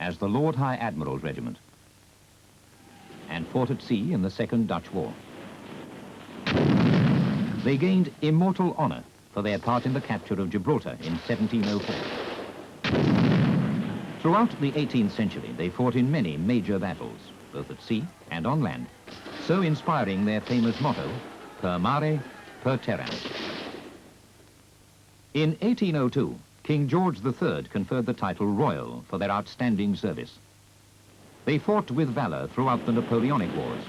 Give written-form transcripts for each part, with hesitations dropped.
as the Lord High Admiral's Regiment and fought at sea in the Second Dutch War. They gained immortal honor for their part in the capture of Gibraltar in 1704. Throughout the 18th century, they fought in many major battles, both at sea and on land, so inspiring their famous motto, per mare, per terram. In 1802, King George III conferred the title Royal for their outstanding service. They fought with valor throughout the Napoleonic Wars,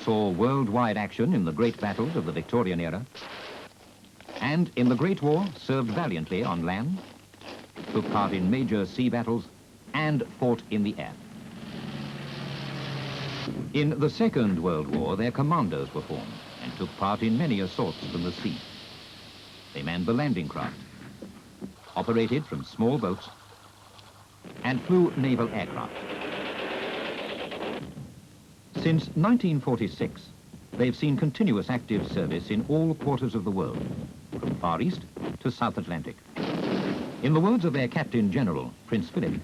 saw worldwide action in the great battles of the Victorian era, and in the Great War served valiantly on land, took part in major sea battles, and fought in the air. In the Second World War, their commandos were formed and took part in many assaults from the sea. They manned the landing craft, operated from small boats, and flew naval aircraft. Since 1946, they've seen continuous active service in all quarters of the world, from Far East to South Atlantic. In the words of their Captain General, Prince Philip,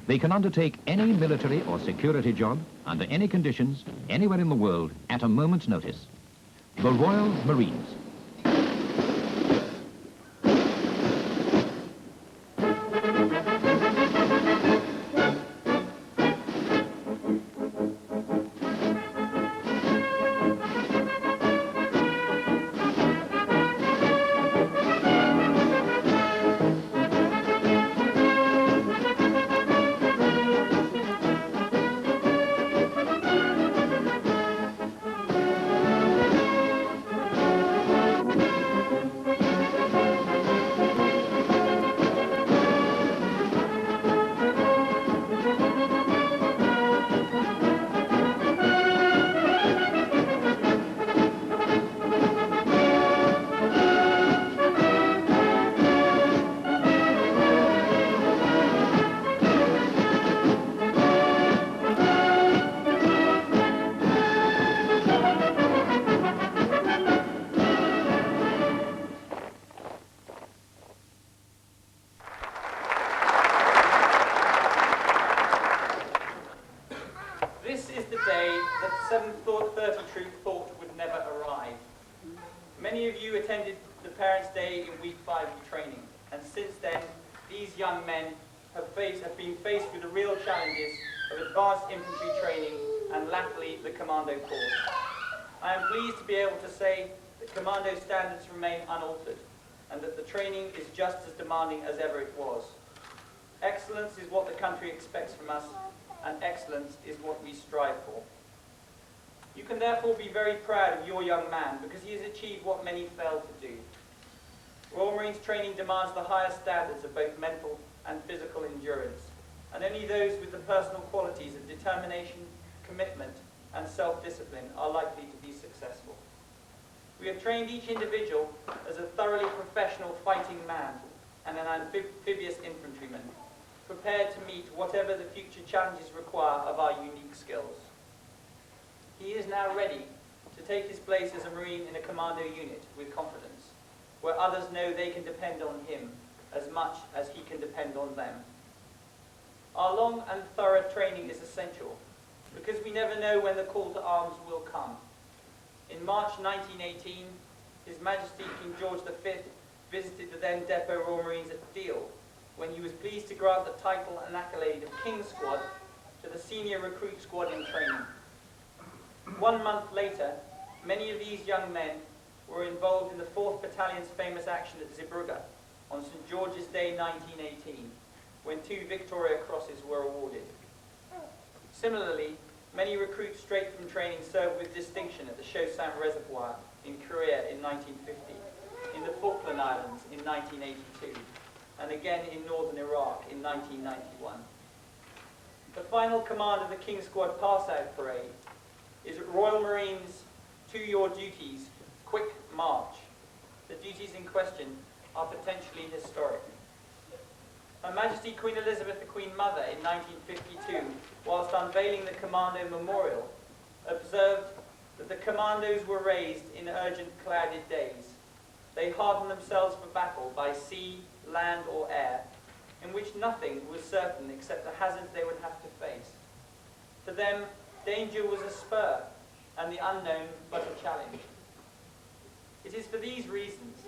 they can undertake any military or security job under any conditions, anywhere in the world, at a moment's notice. The Royal Marines. This is the day that 730 Troop thought would never arrive. Many of you attended the Parents' Day in week 5 of training, and since then, these young men have been faced with the real challenges of advanced infantry training and latterly the Commando Corps. I am pleased to be able to say that Commando standards remain unaltered, and that the training is just as demanding as ever it was. Excellence is what the country expects from us, and excellence is what we strive for. You can therefore be very proud of your young man because he has achieved what many failed to do. Royal Marines training demands the highest standards of both mental and physical endurance, and only those with the personal qualities of determination, commitment, and self-discipline are likely to be successful. We have trained each individual as a thoroughly professional fighting man and an amphibious infantryman, prepared to meet whatever the future challenges require of our unique skills. He is now ready to take his place as a Marine in a commando unit with confidence, where others know they can depend on him as much as he can depend on them. Our long and thorough training is essential because we never know when the call to arms will come. In March 1918, His Majesty King George V visited the then Depot Royal Marines at Deal, when he was pleased to grant the title and accolade of King's Squad to the senior recruit squad in training. 1 month later, many of these young men were involved in the 4th Battalion's famous action at Zeebrugge on St. George's Day 1918, when 2 Victoria Crosses were awarded. Similarly, many recruits straight from training served with distinction at the Chosin Reservoir in Korea in 1950, in the Falkland Islands in 1982, and again in northern Iraq in 1991. The final command of the King's Squad Pass-Out Parade is Royal Marines to your duties, quick march. The duties in question are potentially historic. Her Majesty Queen Elizabeth the Queen Mother in 1952, whilst unveiling the Commando Memorial, observed that the commandos were raised in urgent clouded days. They hardened themselves for battle by sea, land or air, in which nothing was certain except the hazards they would have to face. For them, danger was a spur, and the unknown but a challenge. It is for these reasons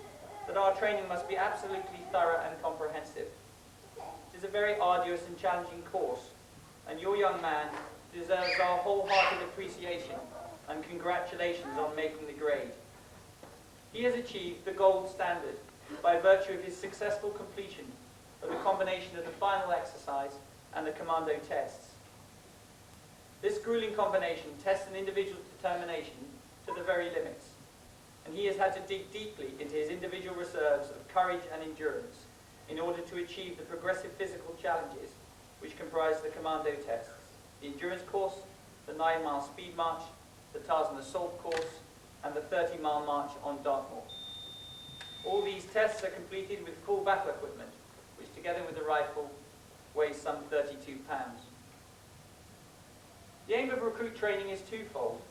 that our training must be absolutely thorough and comprehensive. It is a very arduous and challenging course, and your young man deserves our wholehearted appreciation and congratulations on making the grade. He has achieved the gold standard by virtue of his successful completion of the combination of the final exercise and the commando tests. This grueling combination tests an individual's determination to the very limits, and he has had to dig deeply into his individual reserves of courage and endurance in order to achieve the progressive physical challenges which comprise the commando tests, the endurance course, the 9-mile speed march, the Tarzan assault course, and the 30-mile march on Dartmoor. All these tests are completed with full battle equipment, which together with the rifle weighs some 32 pounds. The aim of recruit training is twofold.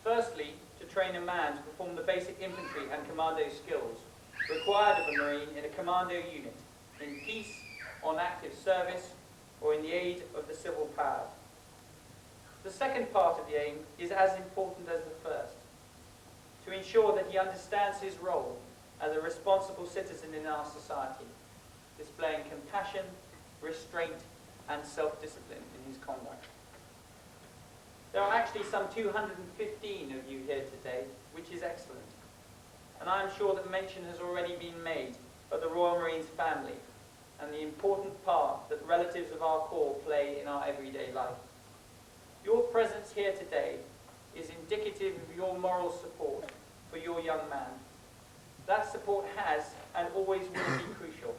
Firstly, to train a man to perform the basic infantry and commando skills required of a Marine in a commando unit, in peace, on active service, or in the aid of the civil power. The second part of the aim is as important as the first, to ensure that he understands his role as a responsible citizen in our society, displaying compassion, restraint, and self-discipline in his conduct. There are actually some 215 of you here today, which is excellent. And I am sure that mention has already been made of the Royal Marines family and the important part that relatives of our corps play in our everyday life. Your presence here today is indicative of your moral support for your young man. That support has and always will be crucial,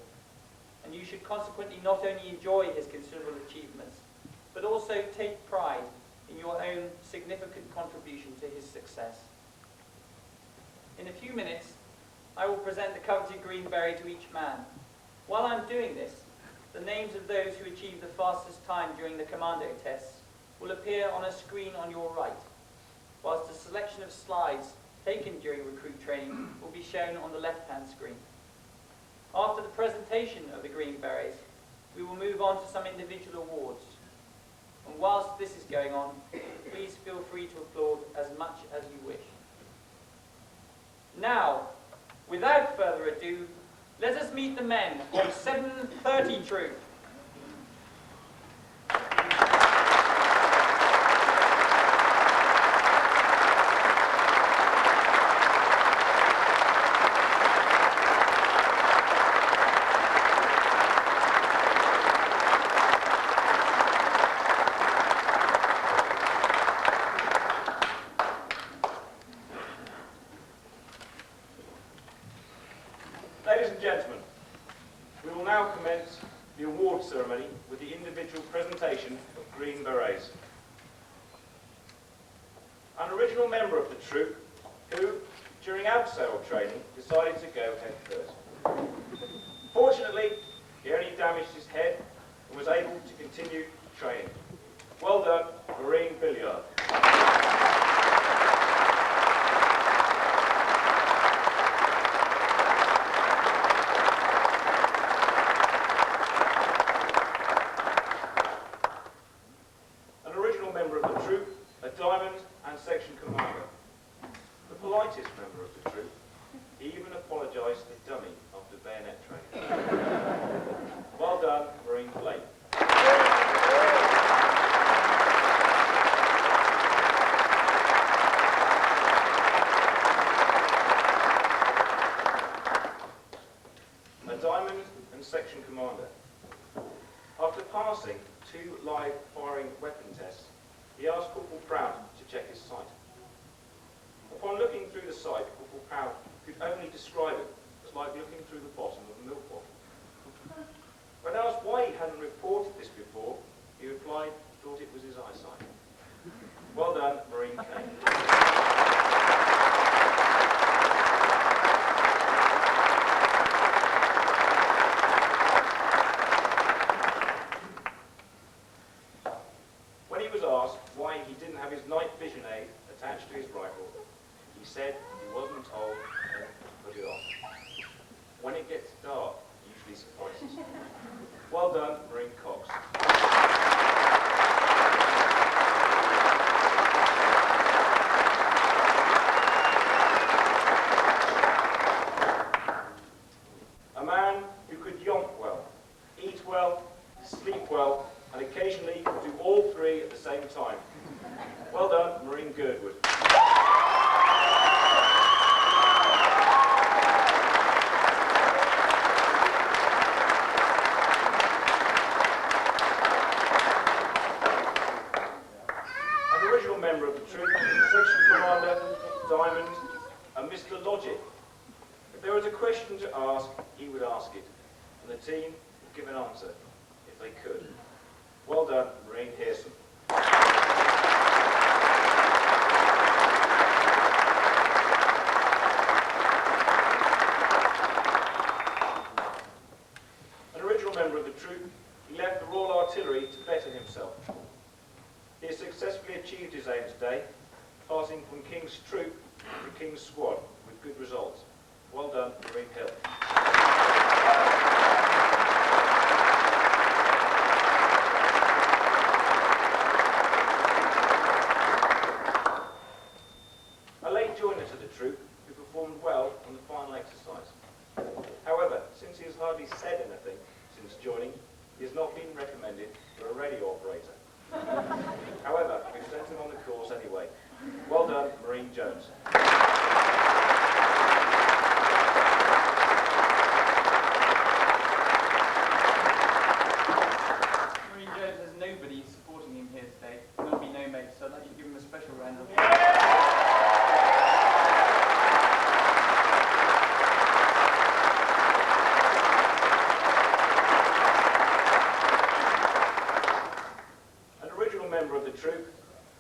and you should consequently not only enjoy his considerable achievements, but also take pride in your own significant contribution to his success. In a few minutes, I will present the coveted green beret to each man. While I'm doing this, the names of those who achieved the fastest time during the commando tests will appear on a screen on your right, whilst a selection of slides taken during recruit training will be shown on the left-hand screen. After the presentation of the green berets, we will move on to some individual awards. And whilst this is going on, please feel free to applaud as much as you wish. Now, without further ado, let us meet the men of 730 Troop. Ladies and gentlemen, we will now commence the award ceremony with the individual presentation of Green Berets. An original member of the troop who, during abseil training, decided to go head first. Fortunately, he only damaged his head and was able to continue training. Well done, Marine Billiard. Diamond and section commander. The politest member of the troop, he even apologised to dummy after bayonet training. Well done, Marine Blake. A diamond and section commander. After passing 2 live firing weapon tests, he asked Corporal Prout to check his sight. Upon looking through the sight, Corporal Prout could only describe it as like looking through the bottom of a milk bottle. When asked why he hadn't reported this before, he replied he thought it was his eyesight. Well done, Marine Kane. Why he didn't have his night vision aid attached to his rifle, he said he wasn't told and put it on. When it gets dark, Well done, Marine Cox. A man who could yonk well, eat well, sleep well, and occasionally do all three at the same time. Well done, Marine Girdwood. An original member of the troop, Section Commander, Diamond, and Mr. Logic. If there was a question to ask, he would ask it, and the team would give an answer, if they could. Well done, Marine Hearson. An original member of the troop, he left the Royal Artillery to better himself. He has successfully achieved his aim today, passing from King's Troop to King's Squad with good results. Well done, Marine Hill. A late joiner to the troop who performed well on the final exercise. However, since he has hardly said anything since joining, he has not been recommended for a radio operator. However, we've sent him on the course anyway. Well done, Marine Jones. Marine Jones has nobody supporting him here today. There'll be no mates, so I'd like you to give him a special round of applause. Member of the troop,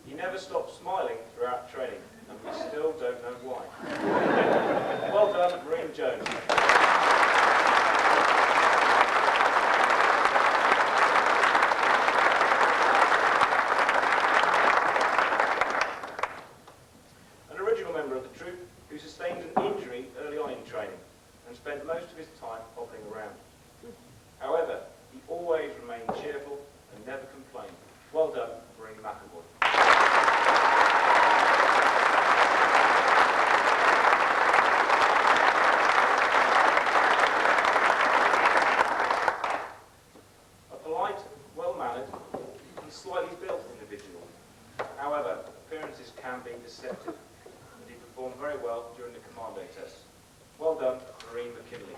he never stopped smiling throughout training, and we still don't know why. Well done, Marine Jones. An original member of the troop who sustained an injury early on in training and spent most of his time hobbling around. However, he always remained cheerful and never complained. Well done, Marine McAvoy. A polite, well-mannered, and slightly built individual. However, appearances can be deceptive, and he performed very well during the commando test. Well done, Marine McKinley.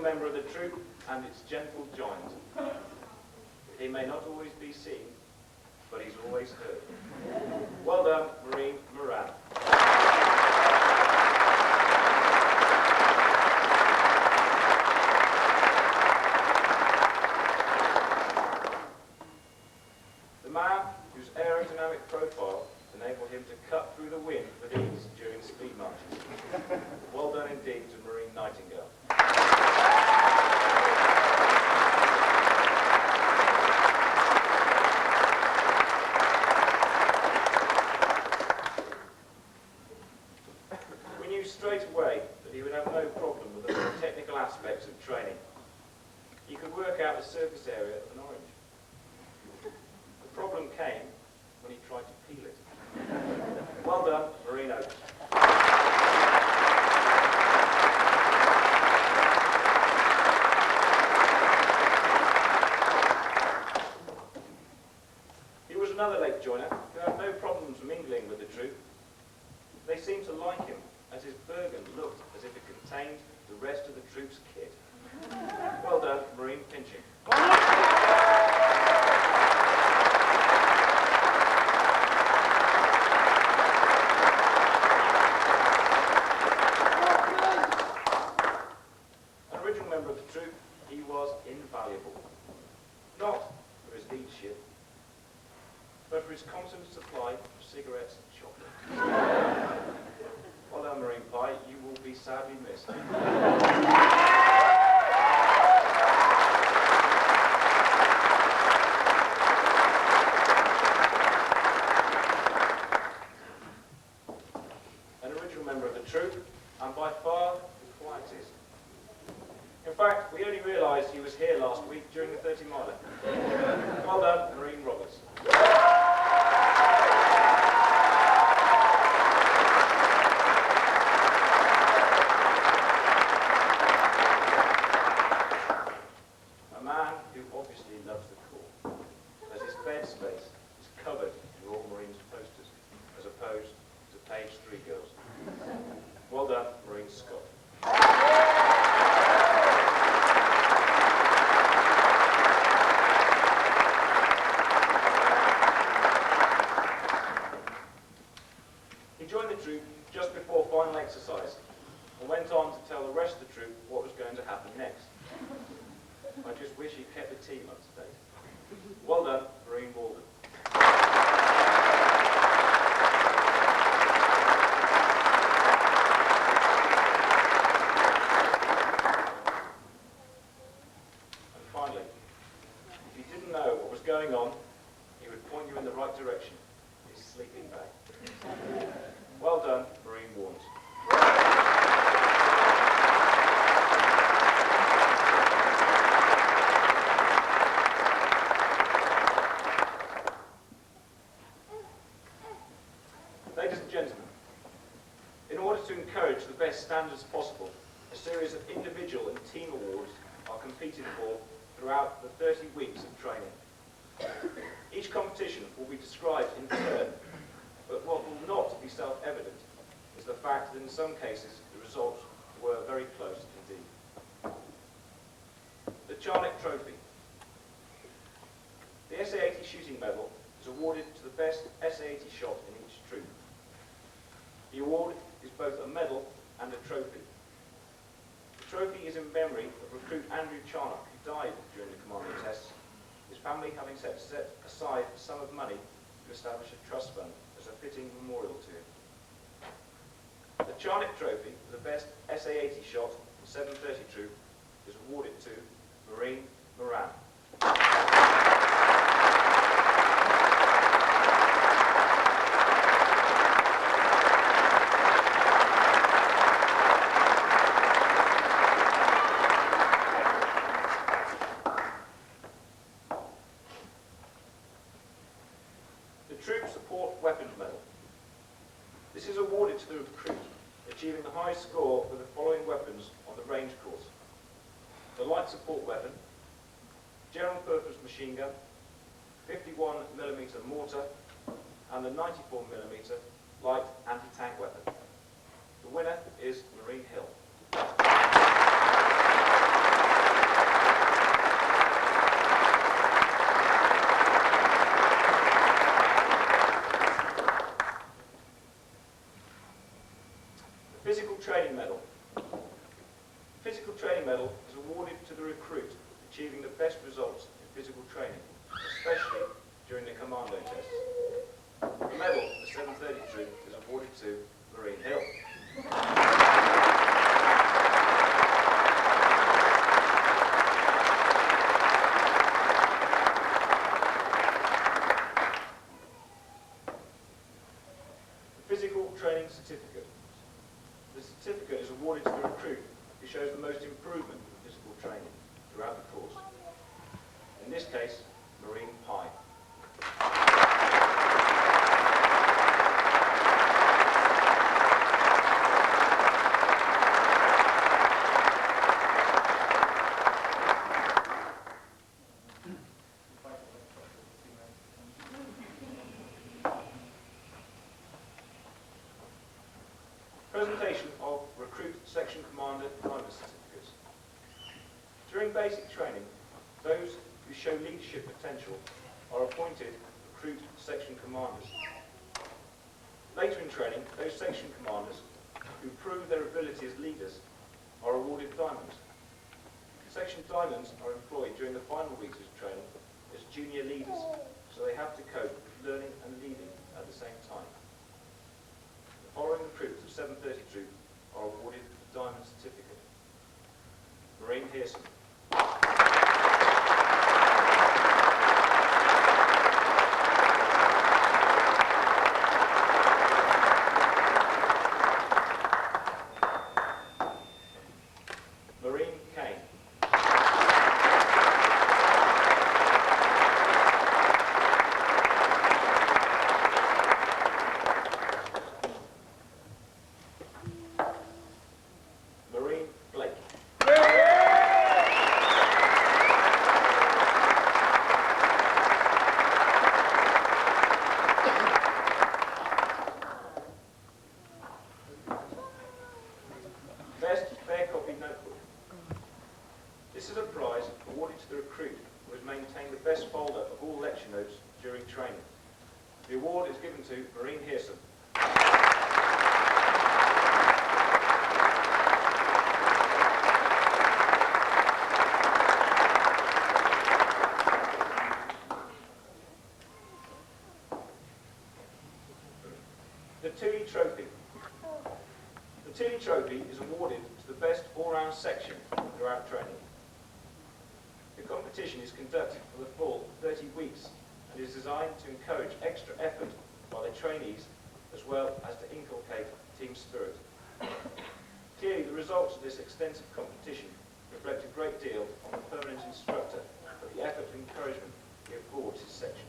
Member of the troop and its gentle giant. He may not always be seen, but he's always heard. Well done, Marine Moran. The man whose aerodynamic profile enabled him to cut through the wind with ease during speed marches. Well done indeed to Marine Nightingale. Straight away that he would have no problem with the more technical aspects of training. He could work out the surface area of an orange. The problem came when he tried to peel it. Well done, Marine Oaks. He was another late joiner who had no problems mingling with the troop. They seemed to like him, as his Bergen looked as if it contained the rest of the troop's kit. Well done, Marine Pinching. An original member of the troop, he was invaluable. Not for his leadership, but for his constant supply of cigarettes and chocolate. Well done, Marine Pie, you will be sadly missed. fact, we only realised he was here last week during the 30 miler. Well done, Marine Roberts. A man who obviously loves the Corps, as his bed space is covered in Royal Marines posters, as opposed to page 3 girls. Well done, Marine Scott. He joined the troop just before final exercise and went on to tell the rest of the troop what was going to happen next. I just wish he'd kept the team up to date. Well done, Marine Walden. And finally, if you didn't know what was going on, he would point you in the right direction, his sleeping bag. Well done, Marine Warnes. Ladies and gentlemen, in order to encourage the best standards possible, a series of individual and team awards are competed for throughout the 30 weeks of training. Each competition will be described in turn, but what will not be self-evident is the fact that in some cases the results were very close indeed. The Charnock Trophy. The SA-80 shooting medal is awarded to the best SA-80 shot in each troop. The award is both a medal and a trophy. The trophy is in memory of recruit Andrew Charnock, who died during the commando tests, his family having set aside a sum of money to establish a trust fund as a fitting memorial to him. The Charnock Trophy for the best SA-80 shot in 730 troop is awarded to Marine Moran. Troop Support Weapons Medal. This is awarded to the recruit achieving the highest score with the following weapons on the range course: the light support weapon, general purpose machine gun, 51mm mortar, and the 94mm light anti-tank weapon. The winner is Marine Hill. Physical Training Medal. The Physical Training Medal is awarded to the recruit achieving the best results in physical training, especially during the commando tests. The medal for 730 troop is awarded to Marine Hill. The Physical Training Certificate. The certificate is awarded to the recruit who shows the most improvement in physical training throughout the course. In this case, Marine Pie. Presentation of Recruit Section Commander Driver Certificates. During basic training, those who show leadership potential are appointed Recruit Section Commanders. Later in training, those section commanders who prove their ability as leaders are awarded diamonds. Section diamonds are employed during the final weeks of training as junior leaders, so they have to cope with learning and leading at the same time. The following recruits of 730 troop are awarded the Diamond Certificate. Marine Hearson. Marine Kane. lecture notes during training. The award is given to Marine Hearson. The Toohey Trophy. The Toohey Trophy is awarded to the best all-round section throughout training. The competition is conducted for the full 30 weeks and is designed to encourage extra effort by the trainees as well as to inculcate team spirit. Clearly, the results of this extensive competition reflect a great deal on the permanent instructor for the effort and encouragement he affords his section.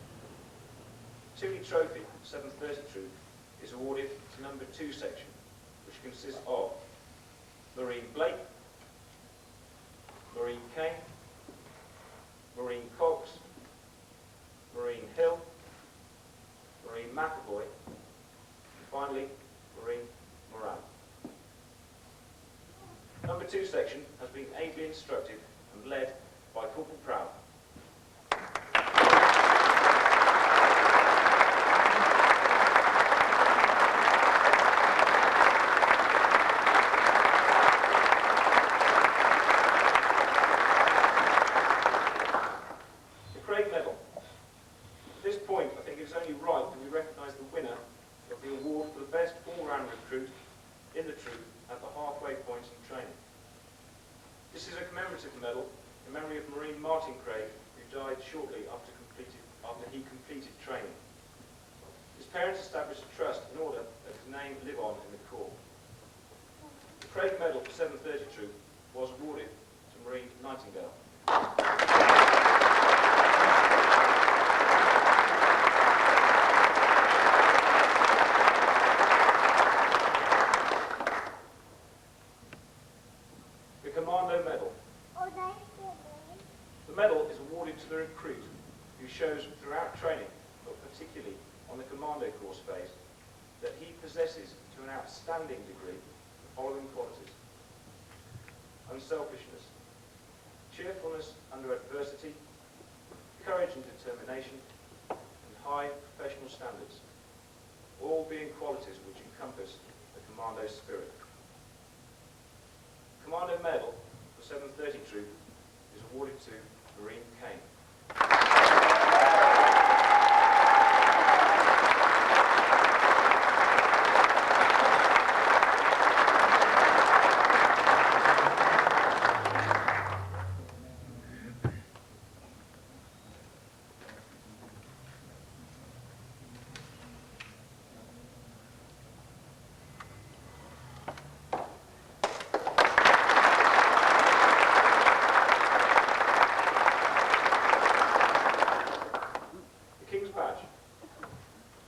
The Toohey Trophy 730 Troop is awarded to number 2 section, which consists of Maureen Blake, Maureen Kane, Maureen Cox, Maureen Hill, Maureen McAvoy, and finally Maureen Moran. Number 2 section has been ably instructed and led by Corporal Proud. In the troop at the halfway point in training. This is a commemorative medal in memory of Marine Martin Craig, who died shortly after he completed training. His parents established a trust in order that his name live on in the Corps. The Craig Medal for 730 Troop was awarded to Marine Nightingale. The medal is awarded to the recruit who shows throughout training, but particularly on the commando course phase, that he possesses to an outstanding degree the following qualities: unselfishness, cheerfulness under adversity, courage and determination, and high professional standards, all being qualities which encompass the commando spirit. The Commando Medal for 730 Troop is awarded to Maureen Kane.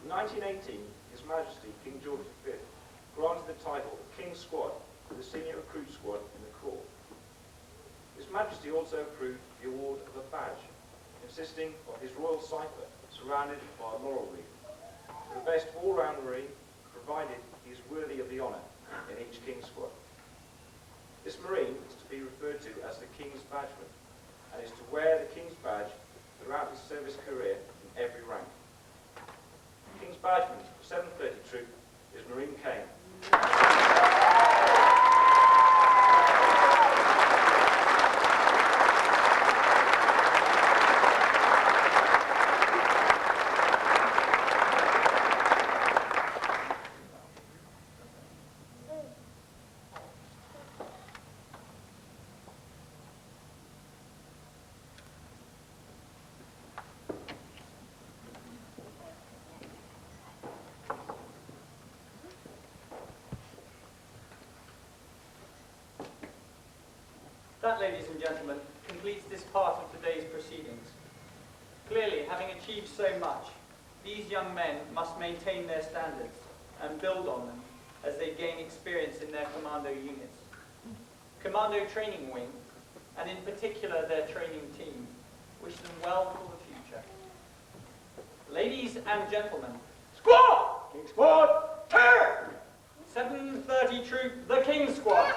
In 1918, His Majesty King George V granted the title of King's Squad to the senior recruit squad in the Corps. His Majesty also approved the award of a badge, consisting of his royal cipher surrounded by a laurel wreath, to the best all-round Marine, provided he is worthy of the honour in each King's Squad. This Marine is to be referred to as the King's Badgeman, and is to wear the King's Badge throughout his service career in every rank. King's Badgeman for 730 Troop is Maureen Kane. That, ladies and gentlemen, completes this part of today's proceedings. Clearly, having achieved so much, these young men must maintain their standards and build on them as they gain experience in their commando units. Commando Training Wing, and in particular their training team, wish them well for the future. Ladies and gentlemen, Squad! King Squad, turn! 730 Troop, the King's Squad.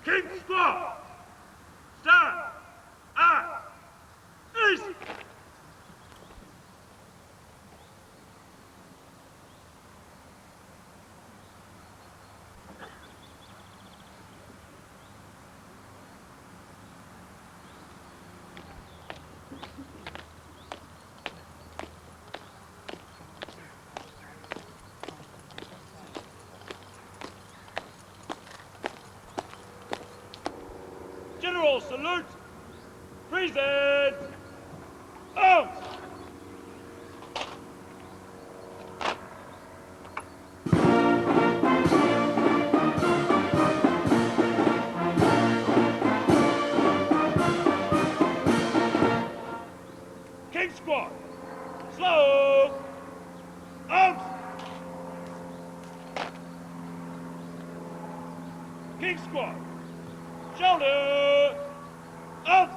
King's squad! Stand! At east! General salute! Present! Arms! King squad! Slow! Arms! King squad! Shoulder! Arms!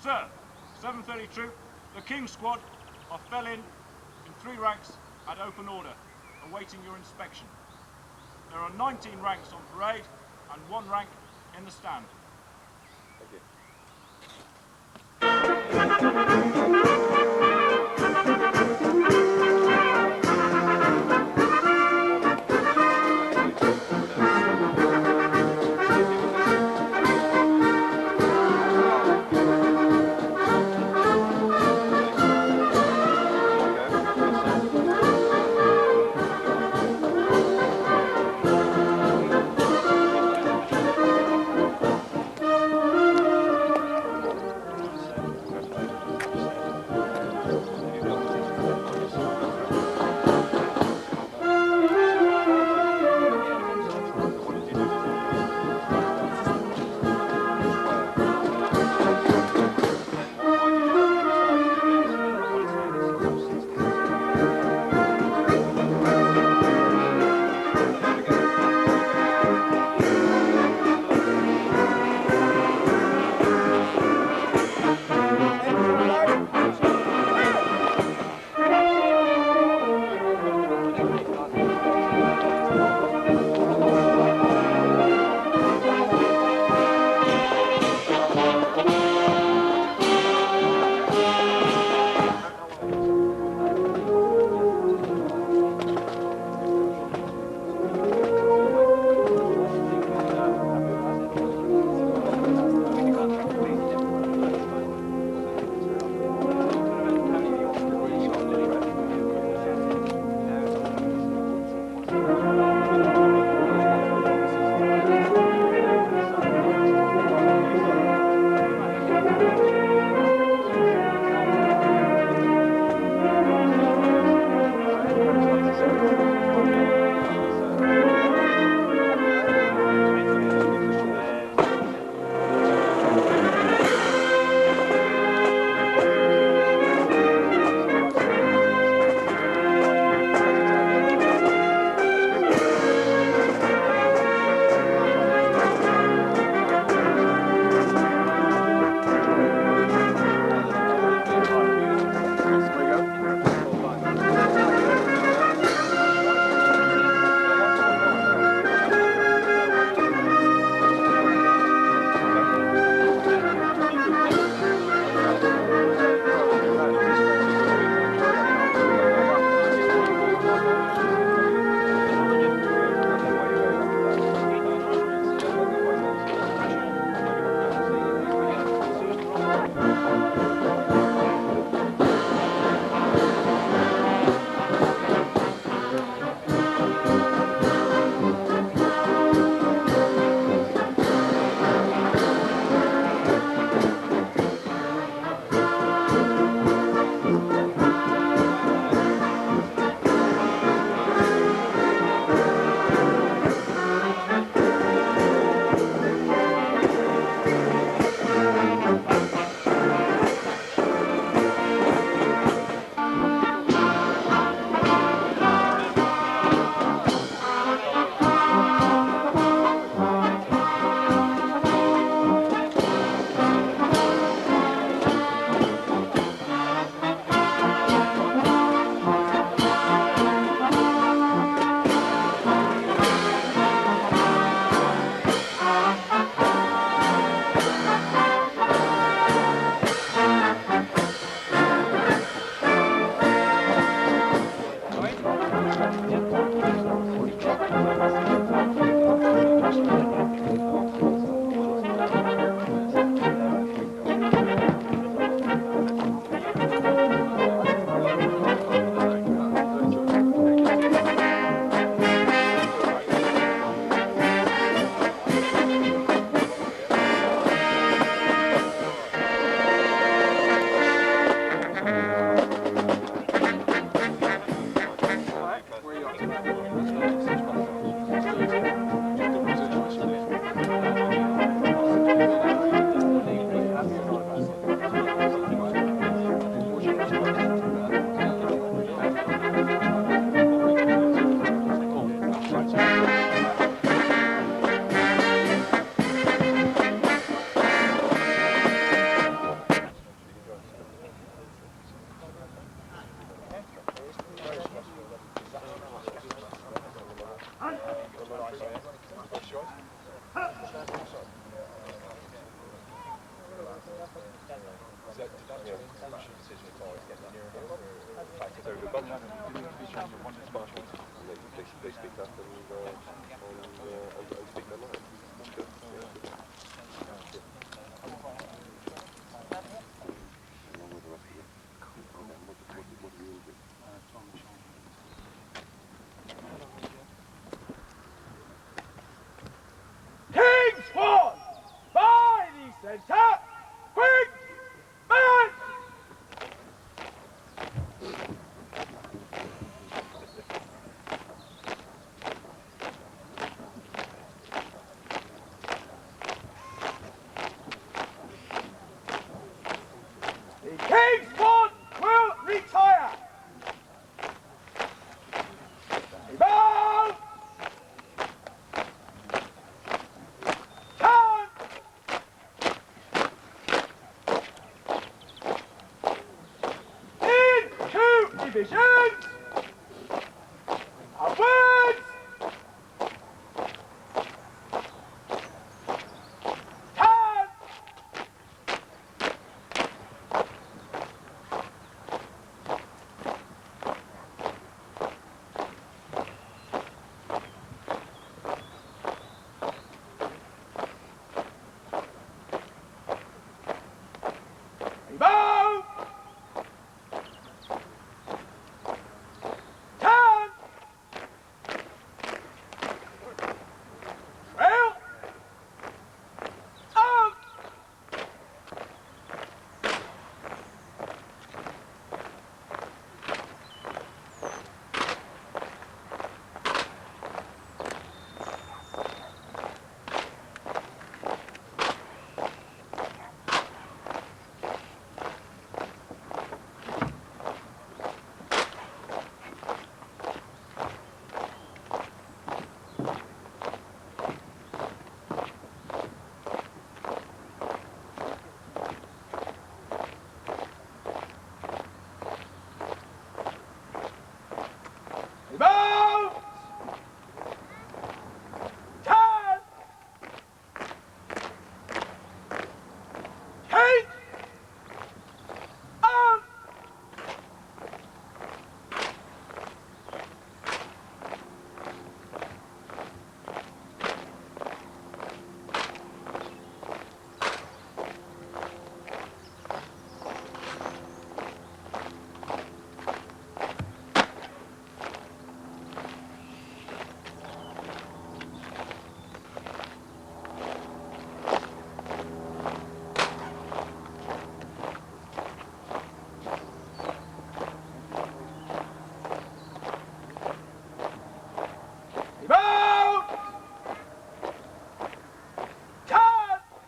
Sir, 730 Troop, the King's Squad are fell in 3 ranks at open order, awaiting your inspection. There are 19 ranks on parade and 1 rank in the stand. they speak up and speak their mind. It's good. Yeah. Along with the rest of it. What do you do? King's Squad! By the centre! Quick! Man! The King's Squad will retire! Evolve! Turn! In two divisions! Upwards! Turn! Evolve! Turn! Well! Up! Evolve! Turn! Take! Up! Evolve! Turn!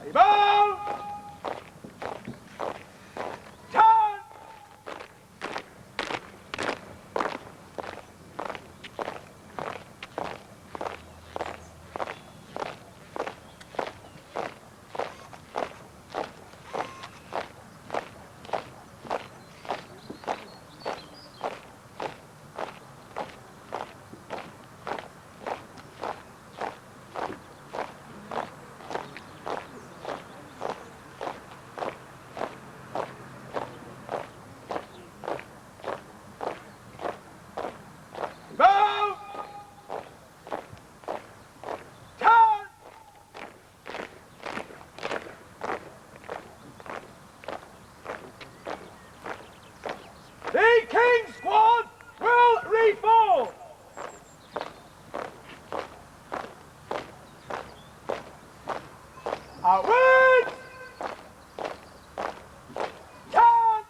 Evolve! Turn! Evolve! Turn! The King's Squad will reform! Outwards! Turn!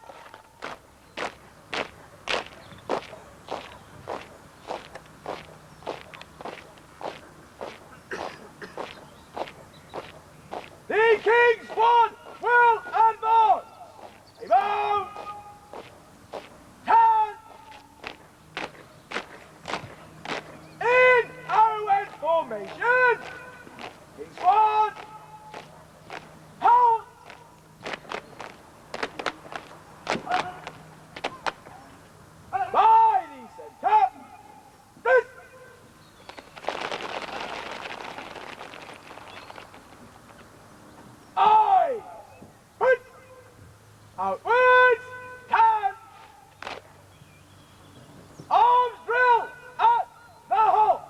The King's Squad will advance! Evolve! Outwards! Time! Arms drill at the halt!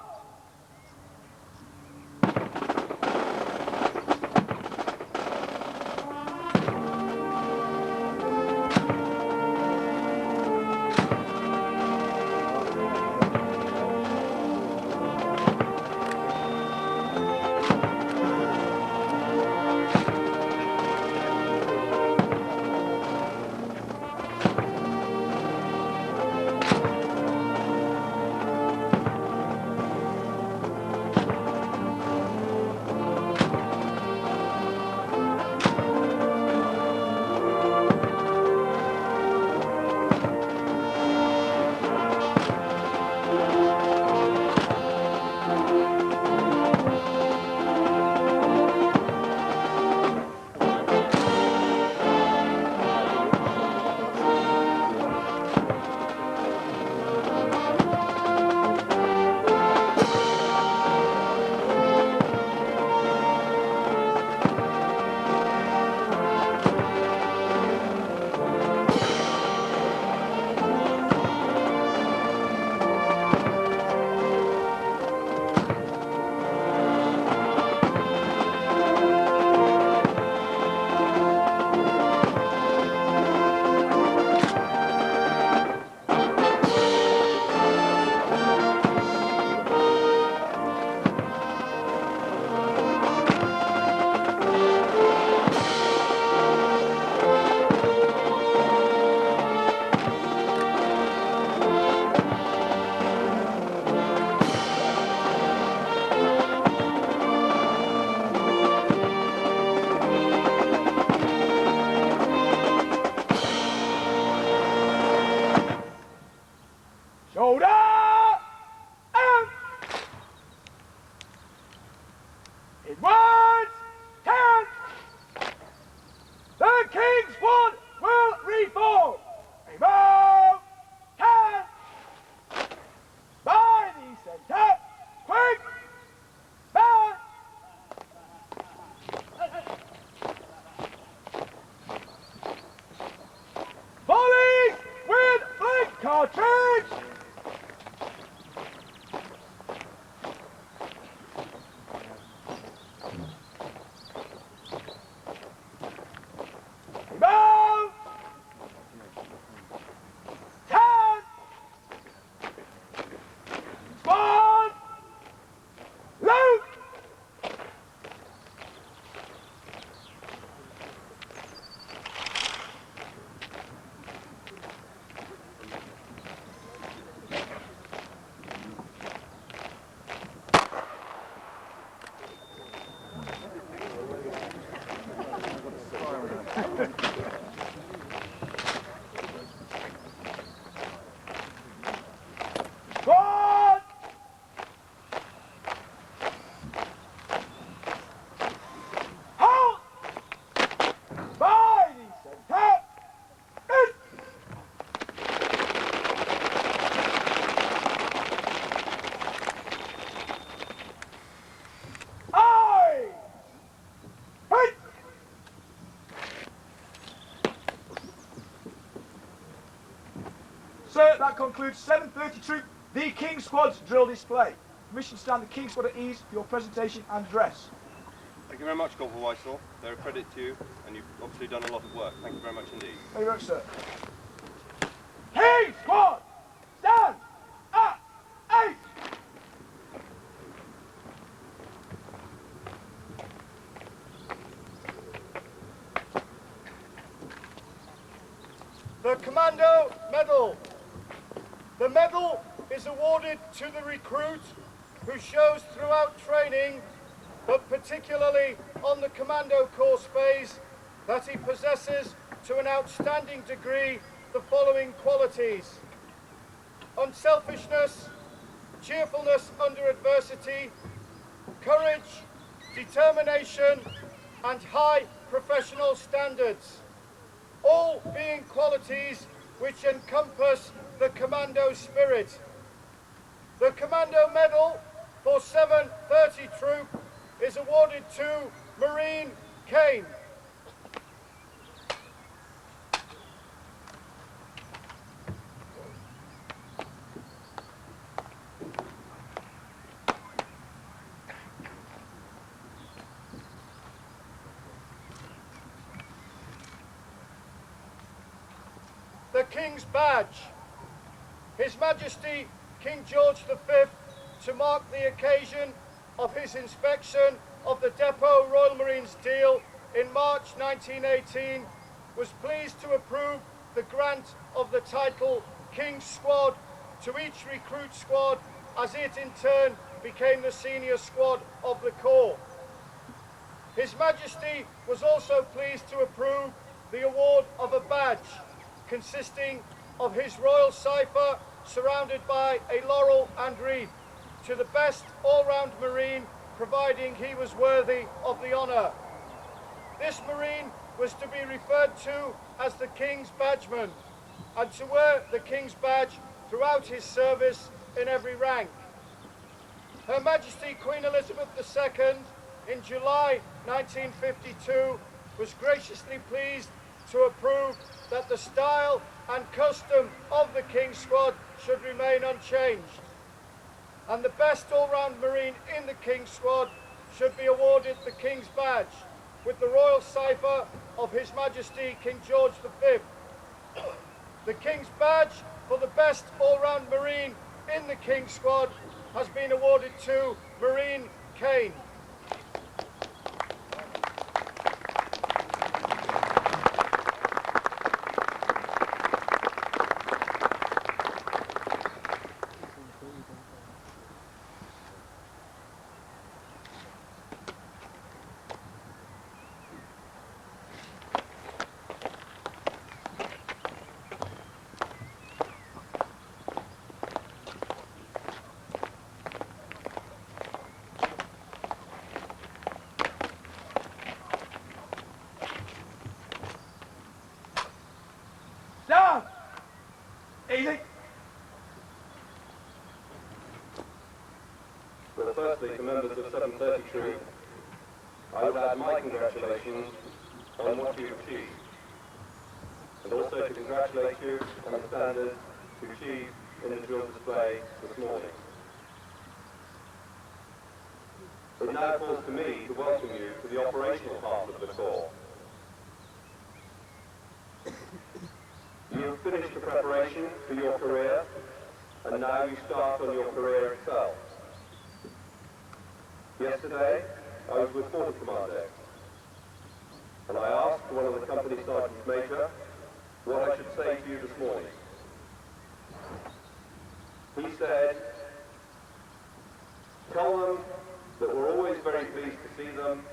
Shoulder! Out! Inwards! 10! The King's Squad will reform! Remove! 10! By the centre! Quick! Back! Volleys with blank cartridge! Remove! 10! Spawn! Loot! Squad! Halt! By the center! Miss! Aye! Hit! Sir, that concludes 7:30 Troop, the King Squad's drill display. Permission to stand the King Squad at ease for your presentation and address. Thank you very much, Corporal Weissel. They're a credit to you, and you've obviously done a lot of work. Thank you very much indeed. Thank you very much, sir. King Squad! Stand at 8! The Commando Medal. The medal is awarded to the recruit who shows throughout training, but particularly on the Commando course phase, that he possesses to an outstanding degree the following qualities: unselfishness, cheerfulness under adversity, courage, determination, and high professional standards, all being qualities which encompass the Commando spirit. The Commando Medal for 730 Troop is awarded to Marine Kane. the King's Badge. His Majesty King George V, to mark the occasion of his inspection of the Depot Royal Marines deal in March 1918, was pleased to approve the grant of the title King's Squad to each recruit squad, as it in turn became the senior squad of the Corps. His Majesty was also pleased to approve the award of a badge consisting of his royal cipher surrounded by a laurel and wreath to the best all-round Marine, providing he was worthy of the honour. This Marine was to be referred to as the King's Badgeman and to wear the King's Badge throughout his service in every rank. Her Majesty Queen Elizabeth II, in July 1952, was graciously pleased to approve that the style and custom of the King's Squad should remain unchanged, and the best all-round Marine in the King's Squad should be awarded the King's Badge with the royal cipher of His Majesty King George V. The King's Badge for the best all-round Marine in the King's Squad has been awarded to Marine Kane. Down! Easy. Well, firstly, to members of 730 Troop, I would add my congratulations on what you've achieved, and also to congratulate you on the standards you achieved in the drill display this morning. It now falls to me to welcome you to the operational part of the Corps. You have finished the preparation for your career, and now you start on your career itself. Yesterday, I was with Quarter Commando, and I asked one of the company sergeants major what I should say to you this morning. He said, tell them that we're always very pleased to see them,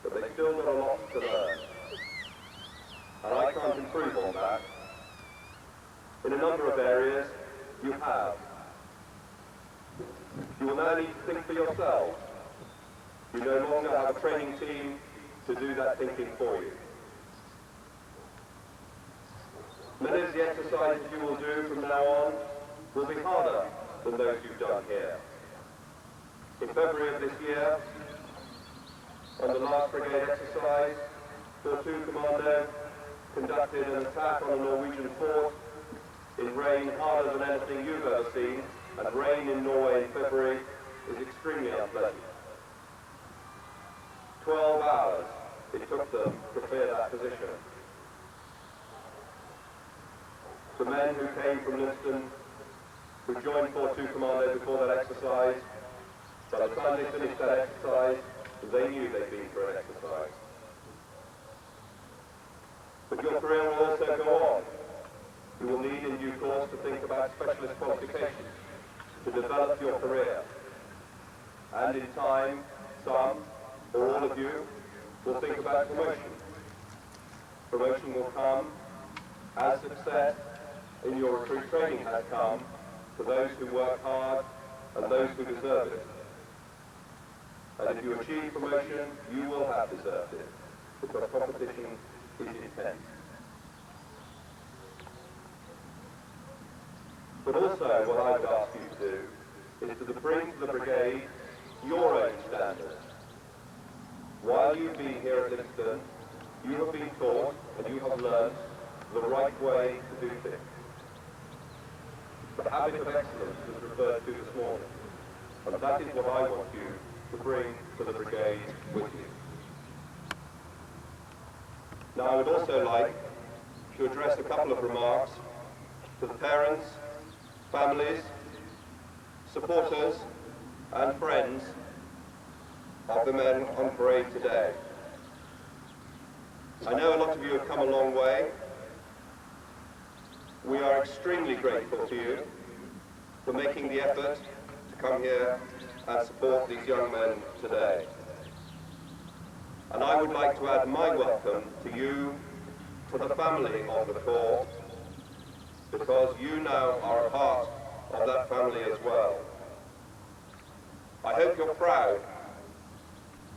but they've still got a lot to learn. And I can't improve on that. In a number of areas, you have. You will now need to think for yourselves. You no longer have a training team to do that thinking for you. Many of the exercises you will do from now on will be harder than those you've done here. In February of this year, on the last brigade exercise, 42 Commando conducted an attack on a Norwegian fort in rain harder than anything you've ever seen, and rain in Norway in February is extremely unpleasant. 12 hours it took them to clear that position. The men who came from Livingston, who joined 42 Commando before that exercise, by the time they finished that exercise, they knew they'd been for an exercise. But your career will also go on. You will need in due course to think about specialist qualifications to develop your career. And in time, some or all of you will think about promotion. Promotion will come as success in your recruit training has come for those who work hard and those who deserve it. And if you achieve promotion, you will have deserved it, because competition is intense. But also what I would ask you to do is to bring to the brigade your own standards. While you've been here at Livingston, you have been taught and you have learned the right way to do things. The habit of excellence was referred to this morning, and that is what I want you to bring to the brigade with you. Now I would also like to address a couple of remarks to the parents, families, supporters and friends of the men on parade today. I know a lot of you have come a long way. We are extremely grateful to you for making the effort to come here and support these young men today. And I would like to add my welcome to you, to the family of the Corps, because you now are a part of that family as well. I hope you're proud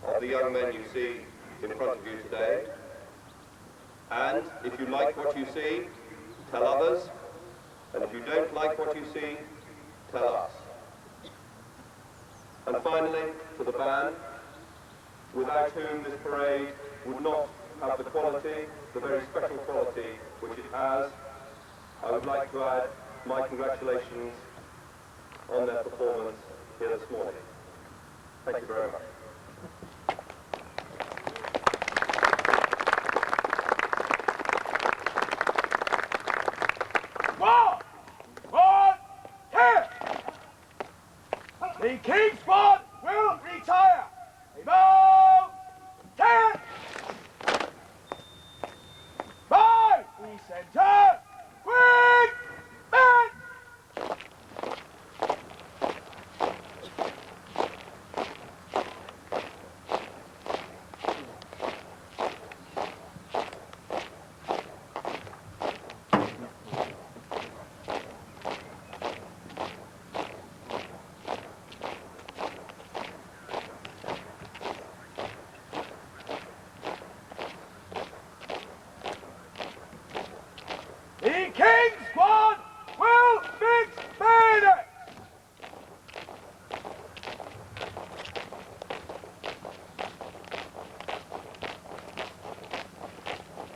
of the young men you see in front of you today. And if you like what you see, tell others. And if you don't like what you see, tell us. And finally, to the band, without whom this parade would not have the quality, the very special quality which it has, I would like to add my congratulations on their performance here this morning. Thank you very much. The King's Squad will retire. About 10. 5. We center. Quick. Man. The King's Squad will fix bayonets!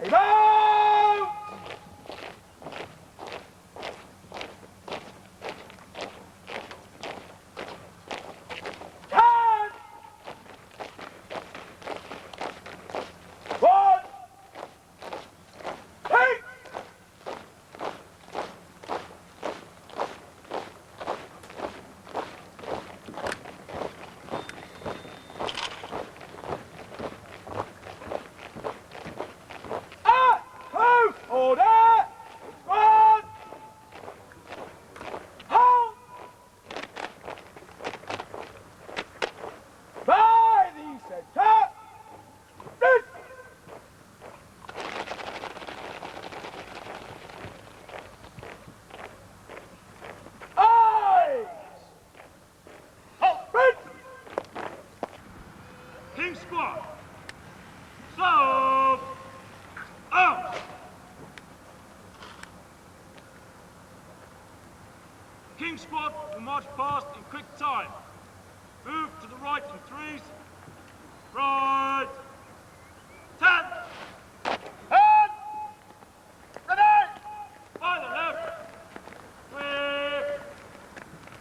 About! 10! 1! 8! Order! Squad! Hold! By the center! This! Eyes! Hold! King's Squad, serve out! King's Squad will march past in quick time. Move to the right in threes. Right. 10. Hand! Grenade! By the left. 3.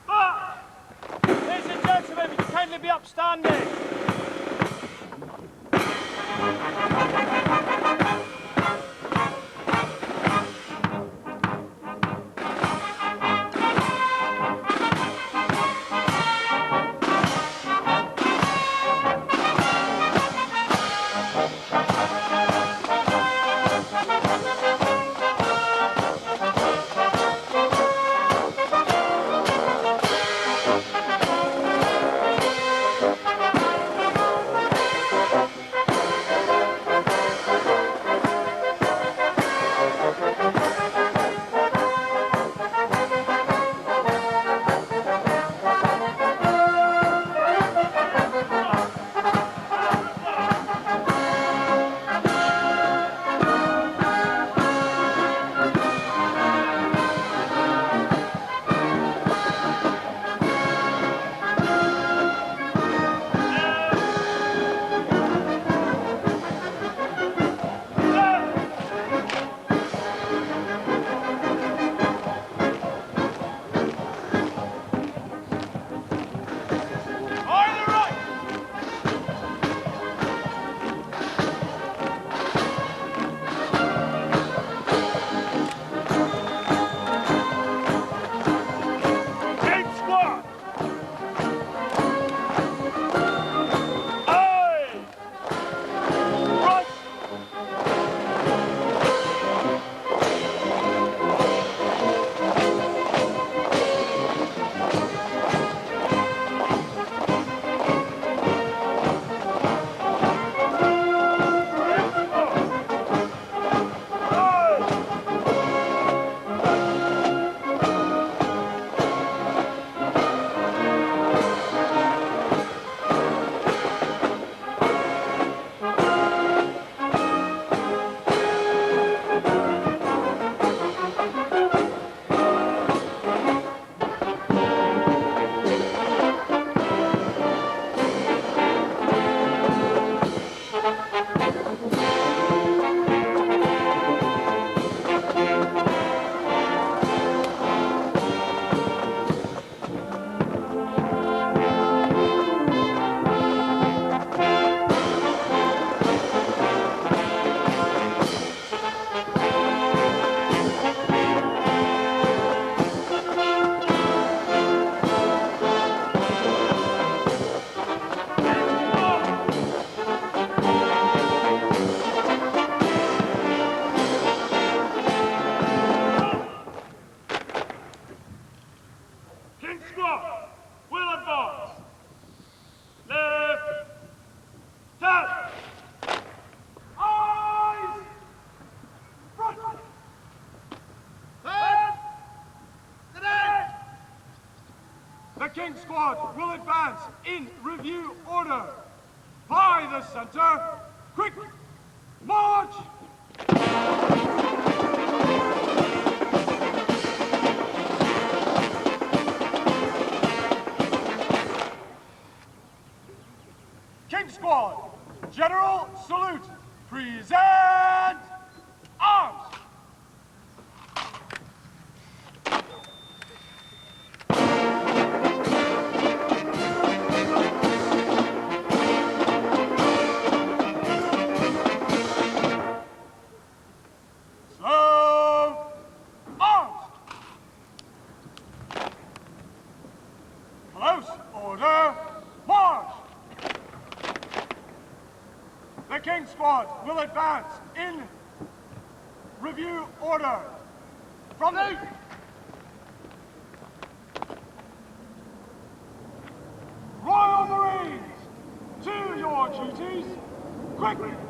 5. Ladies and gentlemen, would you kindly be upstanding? The King Squad will advance in review order. By the center, quick march! King Squad, General Salute, present arms! Slow arms! Close order, march! The King Squad will advance in review order. From the Royal Marines, to your duties, quickly!